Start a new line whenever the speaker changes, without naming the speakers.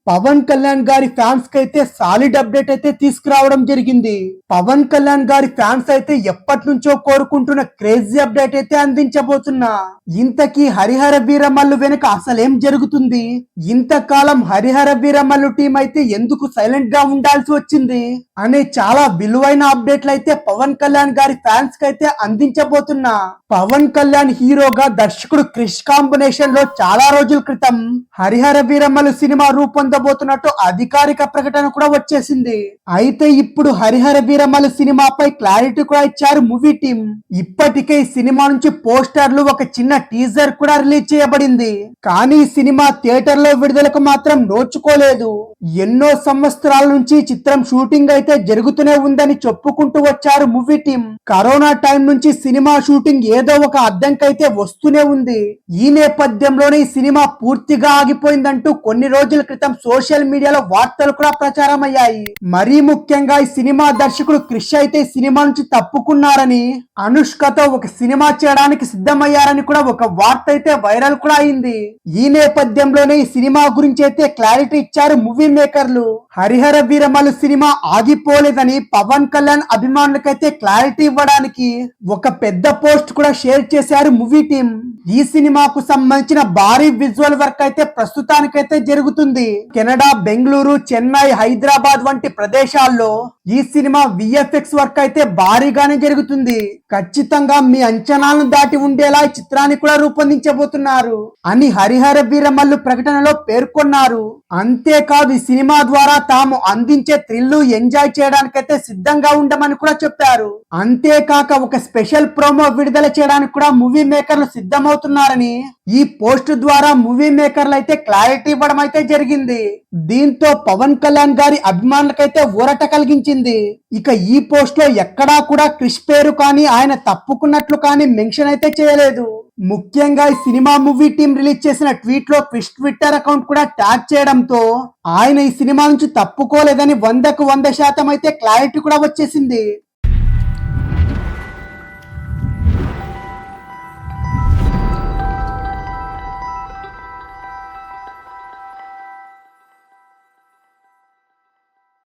పవన్ కళ్యాణ్ గారి ఫ్యాన్స్ కి అయితే సాలిడ్ అప్డేట్ అయితే తీసుకురావడం జరిగింది. పవన్ కళ్యాణ్ గారి ఫ్యాన్స్ అయితే ఎప్పటి నుంచో కోరుకుంటున్న క్రేజీ అప్డేట్ అయితే అందించబోతున్నా. ఇంతకీ హరిహర వీరమల్లు వెనుక అసలేం జరుగుతుంది, ఇంతకాలం హరిహర వీరమల్లు టీం అయితే ఎందుకు సైలెంట్ గా ఉండాల్సి వచ్చింది అనే చాలా విలువైన అప్డేట్లు అయితే పవన్ కళ్యాణ్ గారి ఫ్యాన్స్ కి అయితే అందించబోతున్నా. పవన్ కళ్యాణ్ హీరోగా దర్శకుడు క్రిష్ కాంబినేషన్ లో చాలా రోజుల క్రితం హరిహర వీరమల్లు సినిమా రూపొందబోతున్నట్టు అధికారిక ప్రకటన కూడా వచ్చేసింది. అయితే ఇప్పుడు హరిహర వీరమల్లు సినిమాపై క్లారిటీ కూడా ఇచ్చారు మూవీ టీం. ఇప్పటికే ఈ సినిమా నుంచి పోస్టర్లు, ఒక చిన్న టీజర్ కూడా రిలీజ్ చేయబడింది. కానీ ఈ సినిమా థియేటర్ లో విడుదలకు మాత్రం నోచుకోలేదు. ఎన్నో సంవత్సరాల నుంచి చిత్రం షూటింగ్ అయితే జరుగుతూనే ఉందని చెప్పుకుంటూ వచ్చారు మూవీ టీం. కరోనా టైం నుంచి సినిమా షూటింగ్ ఏదో ఒక అడ్డంకైతే వస్తూనే ఉంది. ఈ నేపథ్యంలోనే ఈ సినిమా పూర్తిగా ఆగిపోయిందంటూ కొన్ని రోజుల క్రితం సోషల్ మీడియాలో వార్తలు కూడా ప్రచారం అయ్యాయి. మరీ ముఖ్యంగా ఈ సినిమా దర్శకుడు క్రిష్ అయితే సినిమా నుంచి తప్పుకున్నారని, అనుష్కతో ఒక సినిమా చేయడానికి సిద్ధమయ్యారని కూడా ఒక వార్త అయితే వైరల్ కూడా అయింది. ఈ నేపథ్యంలోనే ఈ సినిమా గురించి అయితే క్లారిటీ ఇచ్చారు మూవీ మేకర్లు. హరిహర వీరమల్లు సినిమా ఆగిపోలేదని పవన్ కళ్యాణ్ అభిమానులకైతే క్లారిటీ ఇవ్వడానికి ఒక పెద్ద పోస్ట్ కూడా షేర్ చేశారు మూవీ టీం. ఈ సినిమాకు సంబంధించిన భారీ విజువల్ వర్క్ అయితే ప్రస్తుతానికైతే జరుగుతుంది. కెనడా, బెంగళూరు, చెన్నై, హైదరాబాద్ వంటి ప్రదేశాల్లో ఈ సినిమా విఎఫ్ఎక్స్ వర్క్ అయితే భారీగానే జరుగుతుంది. ఖచ్చితంగా మీ అంచనాలను దాటి ఉండేలా ఈ చిత్రాన్ని కూడా రూపొందించబోతున్నారు అని హరిహర వీరమల్లు ప్రకటనలో పేర్కొన్నారు. అంతేకాదు ఈ సినిమా ద్వారా తాము అందించే థ్రిల్లు ఎంజాయ్ చేయడానికైతే సిద్ధంగా ఉండమని కూడా చెప్పారు. అంతేకాక ఒక స్పెషల్ ప్రోమో విడుదల చేయడానికి కూడా మూవీ మేకర్లు సిద్ధమవుతున్నారని ఈ పోస్ట్ ద్వారా మూవీ మేకర్లు అయితే క్లారిటీ ఇవ్వడం అయితే జరిగింది. దీంతో పవన్ కళ్యాణ్ గారి అభిమానులకైతే ఊరట కలిగించింది. ఇక ఈ పోస్ట్ లో ఎక్కడా కూడా క్రిష్ పేరు కానీ ఆయన తప్పుకున్నట్లు కానీ మెన్షన్ అయితే చేయలేదు. ముఖ్యంగా ఈ సినిమా మూవీ టీం రిలీజ్ చేసిన ట్వీట్ లో క్రిష్ ట్విట్టర్ అకౌంట్ కూడా ట్యాగ్ చేయడంతో ఆయన ఈ సినిమా నుంచి తప్పుకోలేదని 100% అయితే క్లారిటీ కూడా వచ్చేసింది.